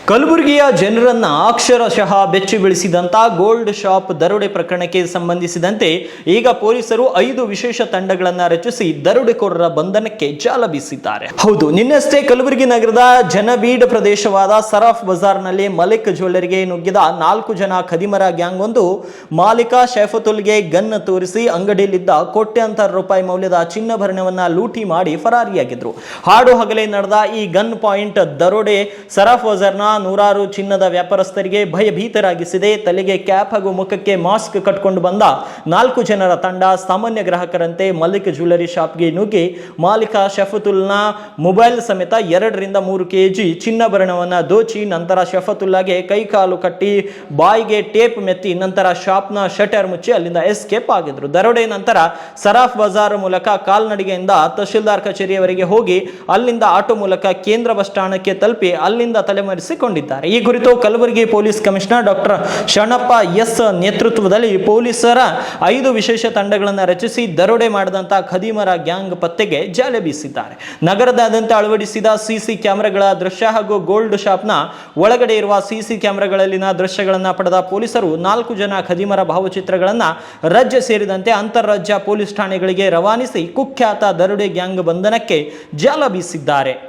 ಕಲಬುರಗಿಯ ಜನರನ್ನ ಅಕ್ಷರಶಃ ಬೆಚ್ಚಿ ಬೀಳಿಸಿದಂತ ಗೋಲ್ಡ್ ಶಾಪ್ ದರೋಡೆ ಪ್ರಕರಣಕ್ಕೆ ಸಂಬಂಧಿಸಿದಂತೆ ಈಗ ಪೊಲೀಸರು 5 ವಿಶೇಷ ತಂಡಗಳನ್ನ ರಚಿಸಿ ದರೋಡೆಕೋರರ ಬಂಧನಕ್ಕೆ ಜಾಲ ಬೀಸಿದ್ದಾರೆ. ಹೌದು, ನಿನ್ನೆಷ್ಟೇ ಕಲಬುರಗಿ ನಗರದ ಜನಬೀಡ್ ಪ್ರದೇಶವಾದ ಸರಾಫ್ ಬಜಾರ್ನಲ್ಲಿ ಮಲಿಕ್ ಜ್ಯುವೆಲ್ಲರಿಗೆ ನುಗ್ಗಿದ 4 ಜನ ಖದೀಮರ ಗ್ಯಾಂಗ್ ಒಂದು ಮಾಲೀಕ ಶೈಫುತುಲ್ಗೆ ಗನ್ ತೋರಿಸಿ ಅಂಗಡಿಯಲ್ಲಿದ್ದ ಕೋಟ್ಯಾಂತರ ರೂಪಾಯಿ ಮೌಲ್ಯದ ಚಿನ್ನಾಭರಣವನ್ನ ಲೂಟಿ ಮಾಡಿ ಫರಾರಿಯಾಗಿದ್ರು. ಹಾಡು ಹಗಲೇ ನಡೆದ ಈ ಗನ್ ಪಾಯಿಂಟ್ ದರೋಡೆ ಸರಾಫ್ ಬಜಾರ್ನ ನೂರಾರು ಚಿನ್ನದ ವ್ಯಾಪಾರಸ್ಥರಿಗೆ ಭಯಭೀತರಾಗಿಸಿದೆ. ತಲೆಗೆ ಕ್ಯಾಪ್ ಹಾಗೂ ಮುಖಕ್ಕೆ ಮಾಸ್ಕ್ ಕಟ್ಕೊಂಡು ಬಂದ 4 ಜನರ ತಂಡ ಸಾಮಾನ್ಯ ಗ್ರಾಹಕರಂತೆ ಮಲಿಕ್ ಜ್ಯುವೆಲ್ಲರಿ ಶಾಪ್ಗೆ ನುಗ್ಗಿ ಮಾಲೀಕ ಶಫತುಲ್ನ ಮೊಬೈಲ್ ಸಮೇತ 2 ರಿಂದ 3 ಕೆಜಿ ಚಿನ್ನಾಭರಣವನ್ನ ದೋಚಿ ನಂತರ ಶಫತುಲ್ಲಾಗೆ ಕೈಕಾಲು ಕಟ್ಟಿ ಬಾಯಿಗೆ ಟೇಪ್ ಮೆತ್ತಿ ನಂತರ ಶಾಪ್ನ ಶಟರ್ ಮುಚ್ಚಿ ಅಲ್ಲಿಂದ ಎಸ್ಕೇಪ್ ಆಗಿದ್ರು. ದರೋಡೆ ನಂತರ ಸರಾಫ್ ಬಜಾರ್ ಮೂಲಕ ಕಾಲ್ನಡಿಗೆಯಿಂದ ತಹಶೀಲ್ದಾರ್ ಕಚೇರಿಯವರೆಗೆ ಹೋಗಿ ಅಲ್ಲಿಂದ ಆಟೋ ಮೂಲಕ ಕೇಂದ್ರ ಬಸ್ ಠಾಣಕ್ಕೆ ತಲುಪಿ ಅಲ್ಲಿಂದ ತಲೆಮರೆಸಿಕೊಂಡಿದ್ದಾರೆ. ಈ ಕುರಿತು Kalaburagi police commissioner doctor Sharanappa S ನೇತೃತ್ವದಲ್ಲಿ ಪೊಲೀಸರ 5 ವಿಶೇಷ ತಂಡಗಳನ್ನು ರಚಿಸಿ ದರೋಡೆ ಮಾಡಿದಂತಹ ಖದೀಮರ ಗ್ಯಾಂಗ್ ಪತ್ತೆಗೆ ಜಾಲೆ ಬೀಸಿದ್ದಾರೆ. ನಗರದಾದ್ಯಂತ ಅಳವಡಿಸಿದ ಸಿಸಿ ಕ್ಯಾಮೆರಾಗಳ ದೃಶ್ಯ ಹಾಗೂ ಗೋಲ್ಡ್ ಶಾಪ್ನ ಒಳಗಡೆ ಇರುವ ಸಿಸಿ ಕ್ಯಾಮೆರಾಗಳಲ್ಲಿನ ದೃಶ್ಯಗಳನ್ನು ಪಡೆದ ಪೊಲೀಸರು 4 ಜನ ಖದೀಮರ ಭಾವಚಿತ್ರಗಳನ್ನು ರಾಜ್ಯ ಸೇರಿದಂತೆ ಅಂತಾರಾಜ್ಯ ಪೊಲೀಸ್ ಠಾಣೆಗಳಿಗೆ ರವಾನಿಸಿ ಕುಖ್ಯಾತ ದರೋಡೆ ಗ್ಯಾಂಗ್ ಬಂಧನಕ್ಕೆ ಜಾಲ ಬೀಸಿದ್ದಾರೆ.